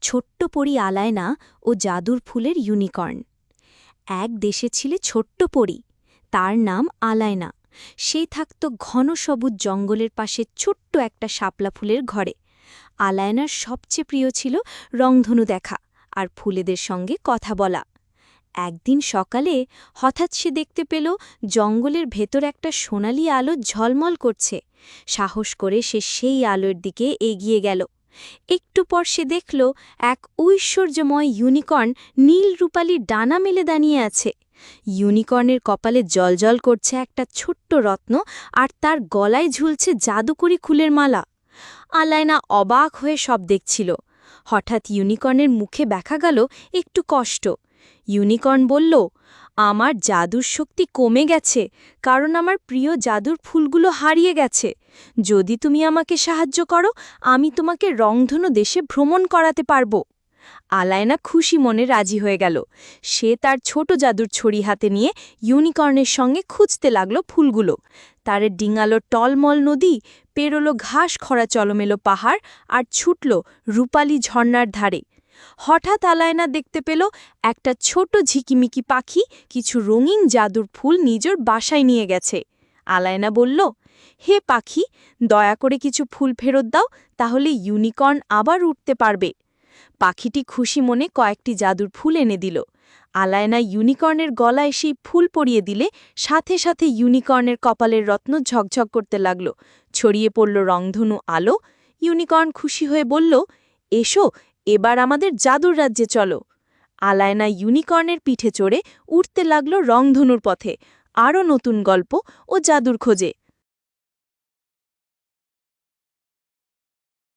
ছোট্ট পরী আলায়না ও জাদুর ফুলের ইউনিকর্ন। এক দেশে ছিল ছোট্ট পরী, তার নাম আলায়না। সে থাকত ঘন সবুজ জঙ্গলের পাশে ছোট্ট একটা শাপলা ফুলের ঘরে। আলায়নার সবচেয়ে প্রিয় ছিল রংধনু দেখা আর ফুলেদের সঙ্গে কথা বলা। একদিন সকালে হঠাৎ সে দেখতে পেল জঙ্গলের ভেতর একটা সোনালি আলো ঝলমল করছে। সাহস করে সে সেই আলোর দিকে এগিয়ে গেল। একটু পর সে দেখল এক ঐশ্বর্যময় ইউনিকর্ন নীল রূপালি ডানা মেলে দাঁড়িয়ে আছে। ইউনিকর্নের কপালে জ্বলজ্বল করছে একটা ছোট্ট রত্ন, আর তার গলায় ঝুলছে জাদুকরি ফুলের মালা। আলায়না অবাক হয়ে সব দেখছিল। হঠাৎ ইউনিকর্নের মুখে দেখা গেল একটু কষ্ট। ইউনিকর্ন বলল, আমার জাদুর শক্তি কমে গেছে, কারণ আমার প্রিয় জাদুর ফুলগুলো হারিয়ে গেছে। যদি তুমি আমাকে সাহায্য করো, আমি তোমাকে রংধনু দেশে ভ্রমণ করাতে পারব। আলায়না খুশি মনে রাজি হয়ে গেল। সে তার ছোট জাদুর ছড়ি হাতে নিয়ে ইউনিকর্নের সঙ্গে খুঁজতে লাগল ফুলগুলো। তার ডিঙালো টলমল নদী, পেরোলো ঘাস খরা চলমেলো পাহাড়, আর ছুটল রূপালি ঝর্ণার ধারে। হঠাৎ আলায়না দেখতে পেল একটা ছোট ঝিকিমিকি পাখি কিছু রঙিন জাদুর ফুল নিজের বাসায় নিয়ে গেছে। আলায়না বলল, হে পাখি, দয়া করে কিছু ফুল ফেরত দাও, তাহলে ইউনিকর্ন আবার উঠতে পারবে। পাখিটি খুশি মনে কয়েকটি জাদুর ফুল এনে দিল। আলায়না ইউনিকর্নের গলায় সেই ফুল পরিয়ে দিলে সাথে সাথে ইউনিকর্নের কপালের রত্ন ঝকঝক করতে লাগল। ছড়িয়ে পড়ল রংধনু আলো। ইউনিকর্ন খুশি হয়ে বলল, এসো, এবার আমাদের জাদুর রাজ্যে চলো। আলায়না ইউনিকর্নের পিঠে চড়ে উঠতে লাগল রংধনুর পথে, আরও নতুন গল্প ও জাদুর খোঁজে।